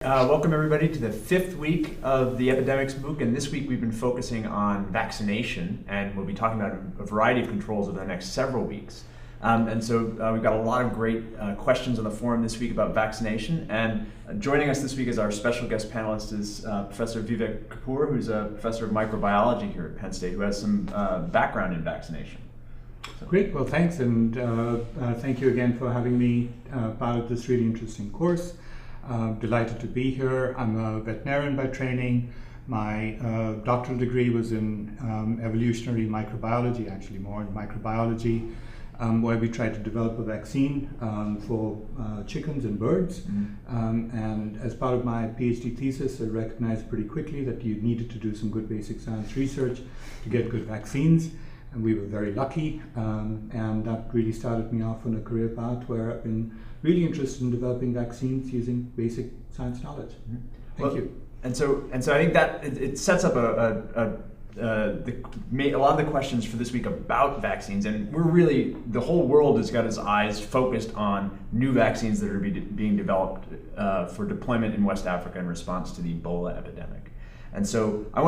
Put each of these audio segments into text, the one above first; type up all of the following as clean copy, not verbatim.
Welcome everybody to the fifth week of the Epidemics MOOC, and this week we've been focusing on vaccination, and we'll be talking about a variety of controls over the next several weeks. We've got a lot of great questions on the forum this week about vaccination, and joining us this week as our special guest panelist is Professor Vivek Kapur, who's a professor of microbiology here at Penn State, who has some background in vaccination. Great, well thanks, and thank you again for having me part of this really interesting course. Delighted to be here. I'm a veterinarian by training. My doctoral degree was in evolutionary microbiology, actually more in microbiology, where we tried to develop a vaccine for chickens and birds. And as part of my PhD thesis, I recognized pretty quickly that you needed to do some good basic science research to get good vaccines. And we were very lucky, and that really started me off on a career path where I've been really interested in developing vaccines using basic science knowledge. Thank you. And so I think that it sets up a lot of the questions for this week about vaccines, and the whole world has got its eyes focused on new vaccines that are being developed for deployment in West Africa in response to the Ebola epidemic. And so I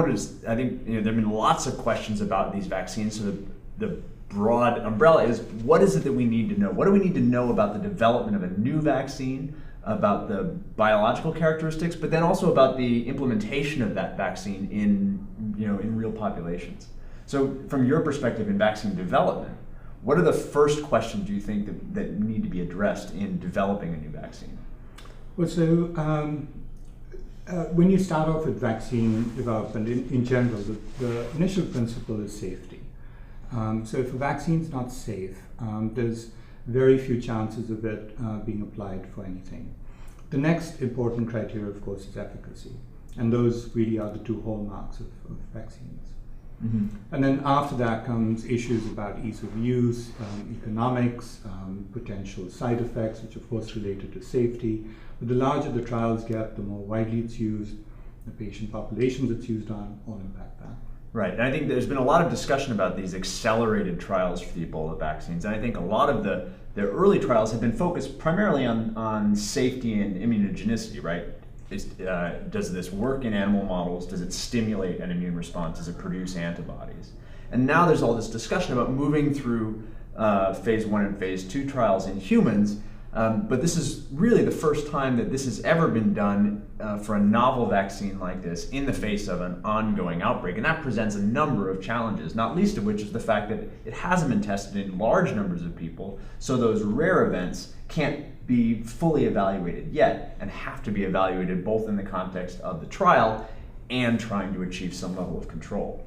think there have been lots of questions about these vaccines. So the broad umbrella is, what is it that we need to know? What do we need to know about the development of a new vaccine, about the biological characteristics, but then also about the implementation of that vaccine in real populations? So from your perspective in vaccine development, what are the first questions you think that need to be addressed in developing a new vaccine? Well, so when you start off with vaccine development, in general, the initial principle is safety. So if a vaccine is not safe, there's very few chances of it being applied for anything. The next important criteria, of course, is efficacy. And those really are the two hallmarks of vaccines. And then after that comes issues about ease of use, economics, potential side effects, which of course related to safety. But the larger the trials get, the more widely it's used, the patient populations it's used on all impact that. Right, and I think there's been a lot of discussion about these accelerated trials for the Ebola vaccines, and I think a lot of the early trials have been focused primarily on safety and immunogenicity, right? Does this work in animal models? Does it stimulate an immune response? Does it produce antibodies? And now there's all this discussion about moving through phase 1 and phase 2 trials in humans, but this is really the first time that this has ever been done for a novel vaccine like this in the face of an ongoing outbreak. And that presents a number of challenges, not least of which is the fact that it hasn't been tested in large numbers of people, so those rare events can't be fully evaluated yet and have to be evaluated both in the context of the trial and trying to achieve some level of control.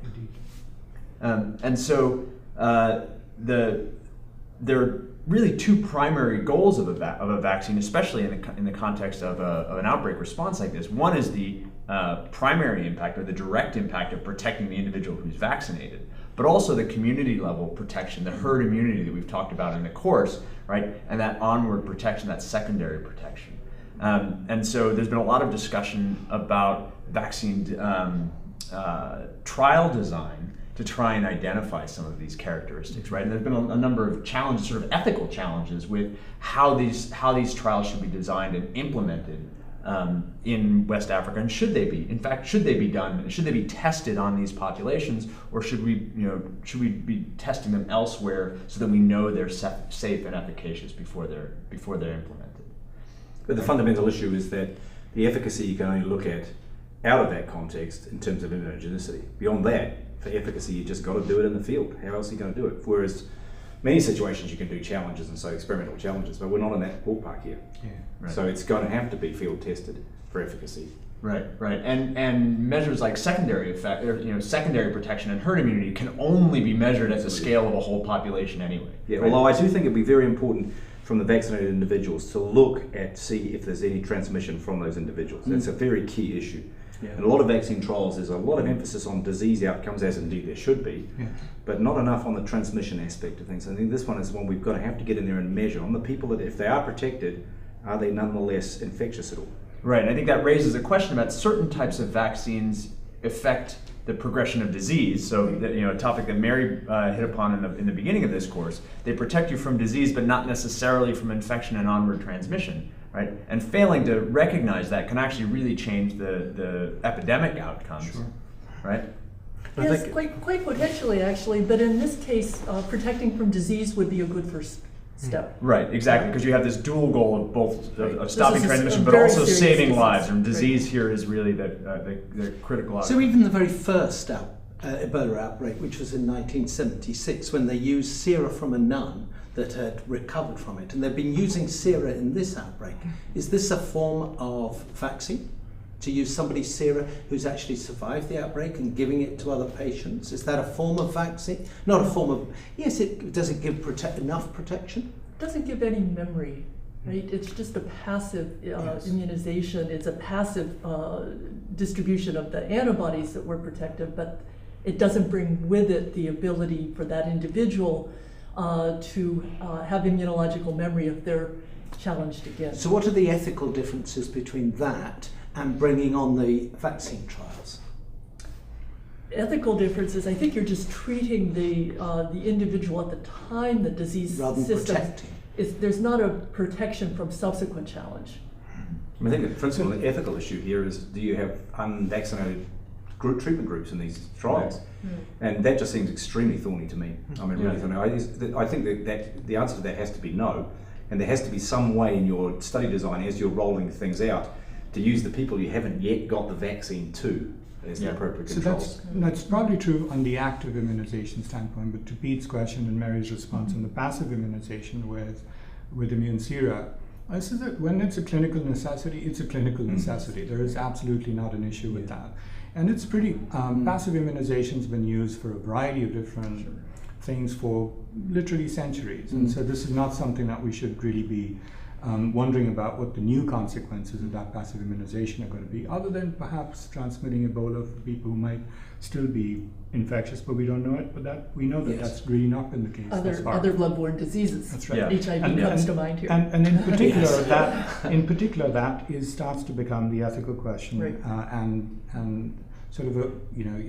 There are really two primary goals of a vaccine, especially in the context of an outbreak response like this. One is the primary impact, or the direct impact, of protecting the individual who's vaccinated, but also the community level protection, the herd immunity that we've talked about in the course, right? And that onward protection, that secondary protection. And so there's been a lot of discussion about vaccine trial design to try and identify some of these characteristics, right? And there's been a number of challenges, sort of ethical challenges, with how these trials should be designed and implemented in West Africa, and should they be? In fact, should they be done? Should they be tested on these populations, or should we be testing them elsewhere so that we know they're safe and efficacious before they're implemented? But the fundamental issue is that the efficacy you can only look at out of that context in terms of immunogenicity. Beyond that, for efficacy, you just got to do it in the field. How else are you going to do it? Whereas many situations you can do challenges, and so experimental challenges, but we're not in that ballpark here. Yeah. Right. So it's going to have to be field tested for efficacy. Right. And measures like secondary effect, or secondary protection and herd immunity can only be measured at the scale of a whole population anyway. Yeah. Right? Although I do think it'd be very important from the vaccinated individuals to look at, see if there's any transmission from those individuals. That's a very key issue. Yeah. In a lot of vaccine trials, there's a lot of emphasis on disease outcomes, as indeed there should be, but not enough on the transmission aspect of things. I think this one is one we've got to have to get in there and measure on the people that, if they are protected, are they nonetheless infectious at all? Right, and I think that raises a question about certain types of vaccines affect the progression of disease. So, a topic that Mary hit upon in the beginning of this course. They protect you from disease, but not necessarily from infection and onward transmission. right? And failing to recognize that can actually really change the epidemic outcomes, Sure. right? Yes, quite potentially, actually. But in this case, protecting from disease would be a good first step. Right, exactly, because you have this dual goal of both of This stopping is a transmission, but very also serious saving disease. lives. And Right. disease here is really the critical outcome. So even the very first Ebola outbreak, which was in 1976, when they used sera from a nun that had recovered from it, and they've been using sera in this outbreak. Is this a form of vaccine? To use somebody's sera who's actually survived the outbreak and giving it to other patients? Is that a form of vaccine? Not a form of, yes, does it give enough protection? It doesn't give any memory, right? It's just a passive immunization. It's a passive distribution of the antibodies that were protective, but it doesn't bring with it the ability for that individual to have immunological memory if they're challenged again. So what are the ethical differences between that and bringing on the vaccine trials? Ethical differences, I think you're just treating the individual at the time the disease Rather than system protecting. there's not a protection from subsequent challenge. I think the principal ethical issue here is, do you have unvaccinated treatment groups in these trials? And that just seems extremely thorny to me. I mean, really thorny. I think that the answer to that has to be no, and there has to be some way in your study design as you're rolling things out to use the people you haven't yet got the vaccine to as the appropriate So controls. that's probably true on the active immunization standpoint, but to Pete's question and Mary's response on the passive immunization with immune sera, I say that when it's a clinical necessity, it's a clinical necessity. There is absolutely not an issue with that. And it's pretty, passive immunization's been used for a variety of different things for literally centuries. And so this is not something that we should really be wondering about what the new consequences of that passive immunization are going to be, other than perhaps transmitting Ebola for people who might still be infectious, but we don't know it. But that we know that that's really not been the case thus far. Other bloodborne diseases. That's right. Yeah. HIV comes to mind here. And in particular, that starts to become the ethical question, Right. and sort of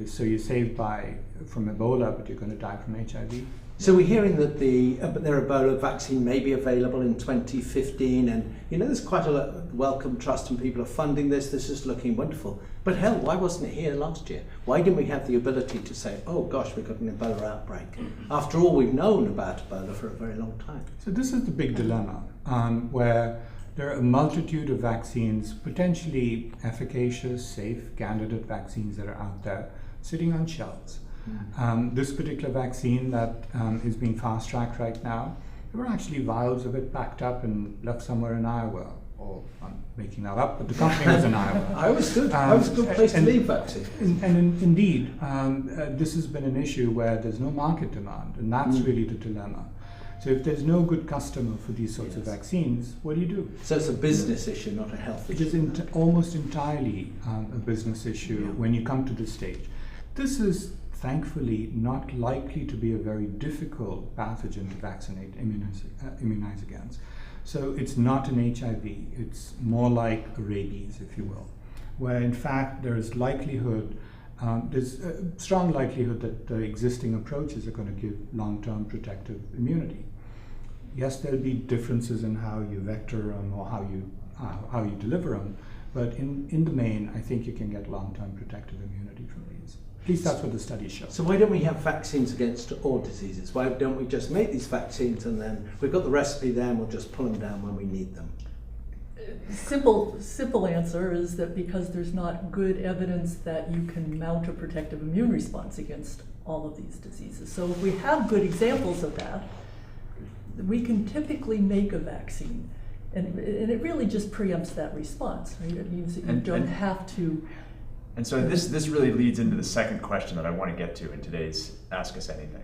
so you're saved from Ebola, but you're going to die from HIV. So we're hearing that their Ebola vaccine may be available in 2015, and there's quite a lot of welcome, trust, and people are funding this. This is looking wonderful. But hell, why wasn't it here last year? Why didn't we have the ability to say, oh gosh, we've got an Ebola outbreak? After all, we've known about Ebola for a very long time. So this is the big dilemma, where there are a multitude of vaccines, potentially efficacious, safe, candidate vaccines that are out there, sitting on shelves. This particular vaccine that is being fast-tracked right now, there were actually vials of it packed up and left somewhere in Iowa. Or I'm making that up, but the company was in Iowa. I was good. I was a good place to leave vaccine. Indeed, this has been an issue where there's no market demand, and that's really the dilemma. So if there's no good customer for these sorts of vaccines, what do you do? So it's a business issue, not a health issue. It is almost entirely a business issue when you come to this stage. This is thankfully not likely to be a very difficult pathogen to immunize against. So it's not an HIV, it's more like a rabies, if you will, where in fact there's a strong likelihood that the existing approaches are going to give long-term protective immunity. Yes, there'll be differences in how you vector them or how you deliver them, but in the main, I think you can get long-term protective immunity from these. At least that's what the studies show. So why don't we have vaccines against all diseases? Why don't we just make these vaccines and then we've got the recipe there and we'll just pull them down when we need them? Simple answer is that because there's not good evidence that you can mount a protective immune response against all of these diseases. So if we have good examples of that, we can typically make a vaccine. And it really just preempts that response, right? It means that you don't have to. And so this really leads into the second question that I want to get to in today's Ask Us Anything.